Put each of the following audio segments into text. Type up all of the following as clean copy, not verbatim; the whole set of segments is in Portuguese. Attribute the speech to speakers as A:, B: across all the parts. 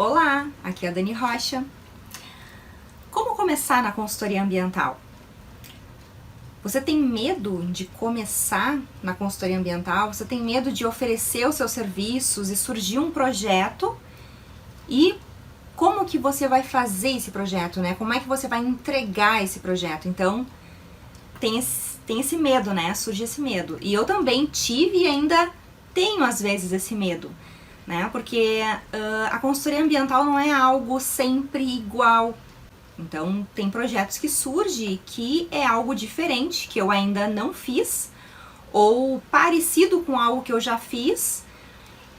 A: Olá, aqui é a Dani Rocha. Como começar na consultoria ambiental? Você tem medo de começar na consultoria ambiental? Você tem medo de oferecer os seus serviços e surgir um projeto? E como que você vai fazer esse projeto, né? Como é que você vai entregar esse projeto? Então, tem esse medo, né? Surge esse medo. E eu também tive e ainda tenho, às vezes, esse medo, né? Porque a consultoria ambiental não é algo sempre igual. Então, tem projetos que surgem que é algo diferente, que eu ainda não fiz, ou parecido com algo que eu já fiz.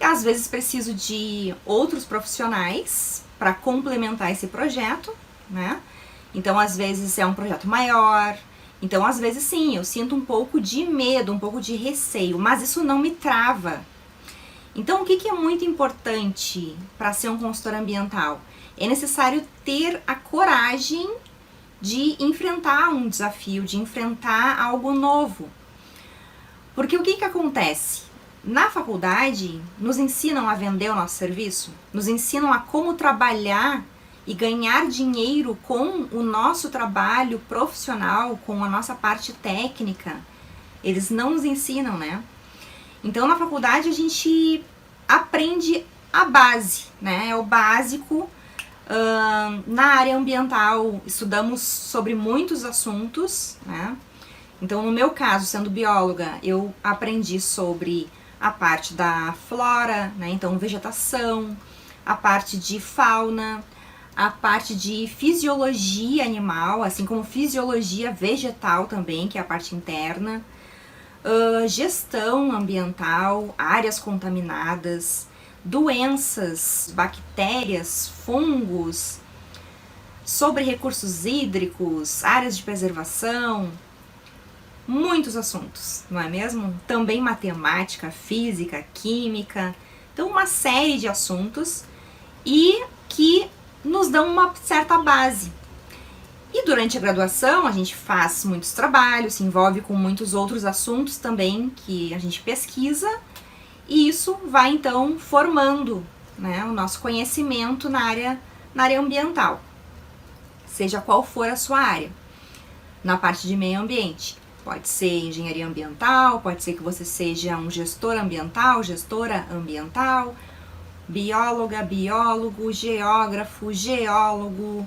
A: Às vezes preciso de outros profissionais para complementar esse projeto, né? Então, às vezes é um projeto maior. Então, às vezes sim, eu sinto um pouco de medo, um pouco de receio, mas isso não me trava. Então, o que é muito importante para ser um consultor ambiental? É necessário ter a coragem de enfrentar um desafio, de enfrentar algo novo. Porque o que acontece? Na faculdade, nos ensinam a vender o nosso serviço, nos ensinam a como trabalhar e ganhar dinheiro com o nosso trabalho profissional, com a nossa parte técnica. Eles não nos ensinam, né? Então, na faculdade, a gente aprende a base, né? É o básico. Na área ambiental, estudamos sobre muitos assuntos, né? Então, no meu caso, sendo bióloga, eu aprendi sobre a parte da flora, né? Então, vegetação, a parte de fauna, a parte de fisiologia animal, assim como fisiologia vegetal também, que é a parte interna. Gestão ambiental, áreas contaminadas, doenças, bactérias, fungos, sobre recursos hídricos, áreas de preservação, muitos assuntos, não é mesmo? Também matemática, física, química, então uma série de assuntos e que nos dão uma certa base. E durante a graduação a gente faz muitos trabalhos, se envolve com muitos outros assuntos também que a gente pesquisa, e isso vai então formando, né, o nosso conhecimento na área ambiental, seja qual for a sua área. Na parte de meio ambiente, pode ser engenharia ambiental, pode ser que você seja um gestor ambiental, gestora ambiental, bióloga, biólogo, geógrafo, geólogo,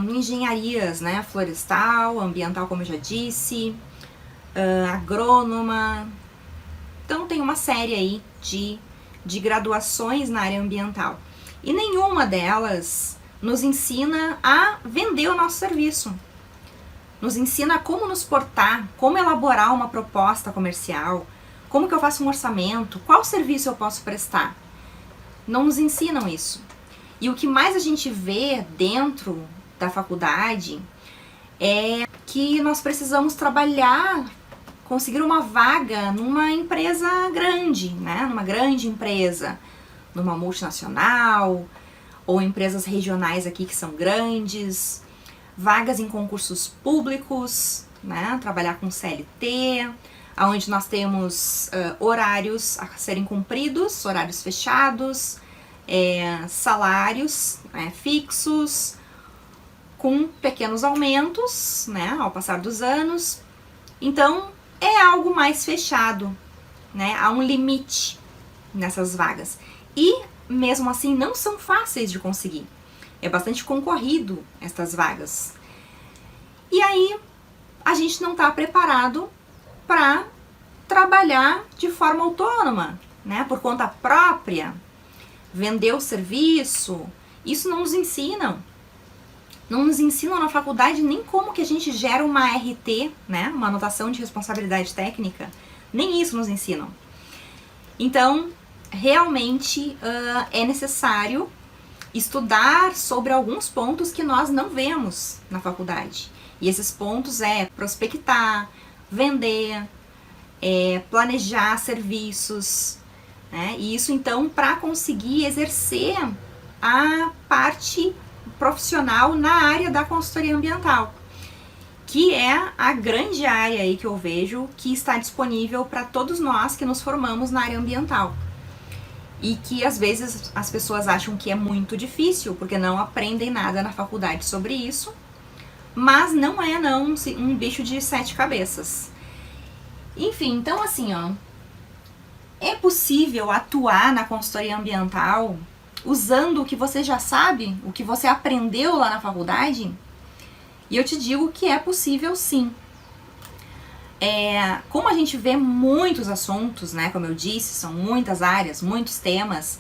A: engenharias, né, florestal, ambiental, como eu já disse, agrônoma. Então tem uma série aí de graduações na área ambiental. E nenhuma delas nos ensina a vender o nosso serviço. Nos ensina como nos portar, como elaborar uma proposta comercial, como que eu faço um orçamento, qual serviço eu posso prestar. Não nos ensinam isso. E o que mais a gente vê dentro da faculdade é que nós precisamos trabalhar, conseguir uma vaga numa empresa grande, né? Numa grande empresa, numa multinacional, ou empresas regionais aqui que são grandes, vagas em concursos públicos, né? Trabalhar com CLT, onde nós temos horários a serem cumpridos, horários fechados, salários fixos, com pequenos aumentos, né, ao passar dos anos. Então, é algo mais fechado, né, há um limite nessas vagas. E, mesmo assim, não são fáceis de conseguir. É bastante concorrido estas vagas. E aí, a gente não está preparado para trabalhar de forma autônoma, né, por conta própria, vender o serviço. Isso não nos ensinam. Não nos ensinam na faculdade nem como que a gente gera uma RT, né, uma anotação de responsabilidade técnica. Nem isso nos ensinam. Então, realmente é necessário estudar sobre alguns pontos que nós não vemos na faculdade. E esses pontos é prospectar, vender, planejar serviços, né? E isso então para conseguir exercer a parte profissional na área da consultoria ambiental, que é a grande área aí que eu vejo que está disponível para todos nós que nos formamos na área ambiental. e que às vezes as pessoas acham que é muito difícil, porque não aprendem nada na faculdade sobre isso, mas não é não um bicho de 7 cabeças. Enfim, então assim, ó, é possível atuar na consultoria ambiental usando o que você já sabe, o que você aprendeu lá na faculdade? E eu te digo que é possível sim. Como a gente vê muitos assuntos, né, como eu disse, são muitas áreas, muitos temas,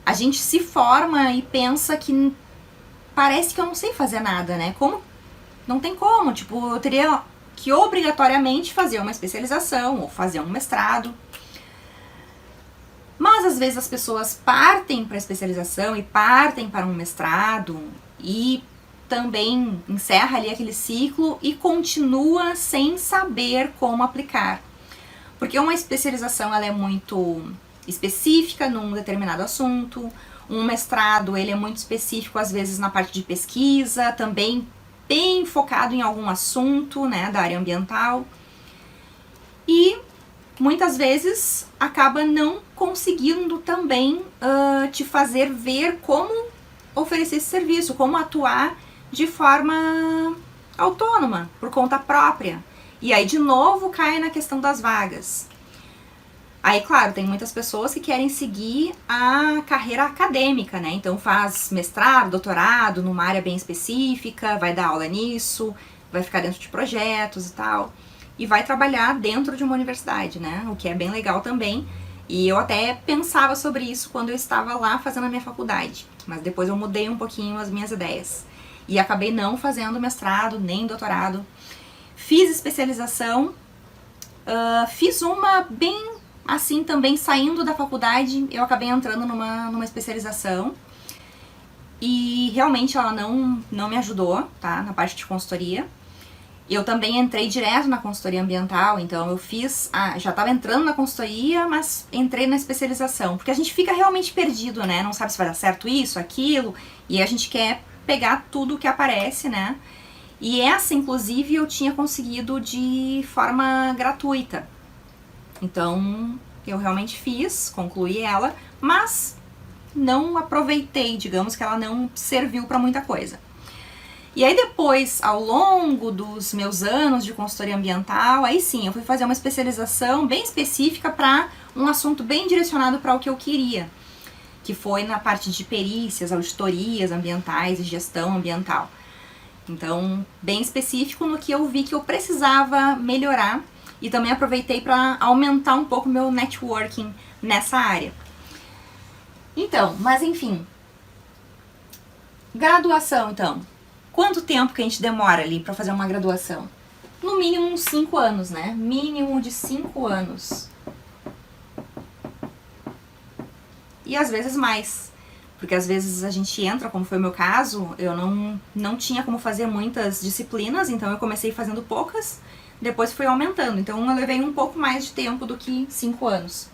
A: a gente se forma e pensa que parece que eu não sei fazer nada, né? Como? Não tem como, tipo, eu teria que obrigatoriamente fazer uma especialização ou fazer um mestrado. Mas às vezes as pessoas partem para a especialização e partem para um mestrado e também encerra ali aquele ciclo e continua sem saber como aplicar. Porque uma especialização ela é muito específica num determinado assunto, um mestrado ele é muito específico às vezes na parte de pesquisa, também bem focado em algum assunto, né, da área ambiental. E muitas vezes acaba não conseguindo também te fazer ver como oferecer esse serviço, como atuar de forma autônoma, por conta própria. E aí de novo cai na questão das vagas. Aí, claro, tem muitas pessoas que querem seguir a carreira acadêmica, né? Então faz mestrado, doutorado numa área bem específica, vai dar aula nisso, vai ficar dentro de projetos e tal. E vai trabalhar dentro de uma universidade, né? O que é bem legal também. E eu até pensava sobre isso quando eu estava lá fazendo a minha faculdade. Mas depois eu mudei um pouquinho as minhas ideias. E acabei não fazendo mestrado, nem doutorado. Fiz especialização, fiz uma bem assim também, saindo da faculdade, eu acabei entrando numa especialização. E realmente ela não me ajudou, tá? Na parte de consultoria. Eu também entrei direto na consultoria ambiental, então eu fiz, já estava entrando na consultoria, mas entrei na especialização, porque a gente fica realmente perdido, né? Não sabe se vai dar certo isso, aquilo, e a gente quer pegar tudo que aparece, né? E essa, inclusive, eu tinha conseguido de forma gratuita. Então, eu realmente fiz, concluí ela, mas não aproveitei, digamos que ela não serviu para muita coisa. E aí depois, ao longo dos meus anos de consultoria ambiental, aí sim, eu fui fazer uma especialização bem específica para um assunto bem direcionado para o que eu queria, que foi na parte de perícias, auditorias ambientais e gestão ambiental. Então, bem específico no que eu vi que eu precisava melhorar e também aproveitei para aumentar um pouco meu networking nessa área. Então, mas enfim, graduação então. Quanto tempo que a gente demora ali para fazer uma graduação? No mínimo uns 5 anos, né? Mínimo de 5 anos. E às vezes mais. Porque às vezes a gente entra, como foi o meu caso, eu não tinha como fazer muitas disciplinas, então eu comecei fazendo poucas, depois fui aumentando. Então eu levei um pouco mais de tempo do que 5 anos.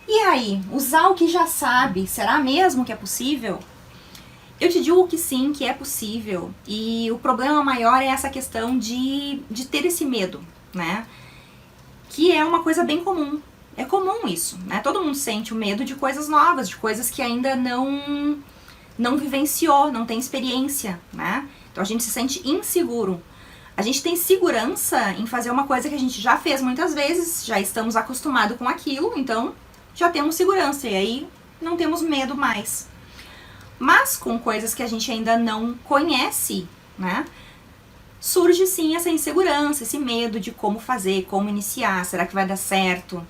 A: E aí, usar o que já sabe, será mesmo que é possível? Eu te digo que sim, que é possível. E o problema maior é essa questão de ter esse medo, né? Que é uma coisa bem comum. É comum isso, né? Todo mundo sente o medo de coisas novas, de coisas que ainda não vivenciou, não tem experiência, né? Então a gente se sente inseguro. A gente tem segurança em fazer uma coisa que a gente já fez muitas vezes, já estamos acostumados com aquilo, então já temos segurança e aí não temos medo mais. Mas com coisas que a gente ainda não conhece, né? Surge sim essa insegurança, esse medo de como fazer, como iniciar, será que vai dar certo?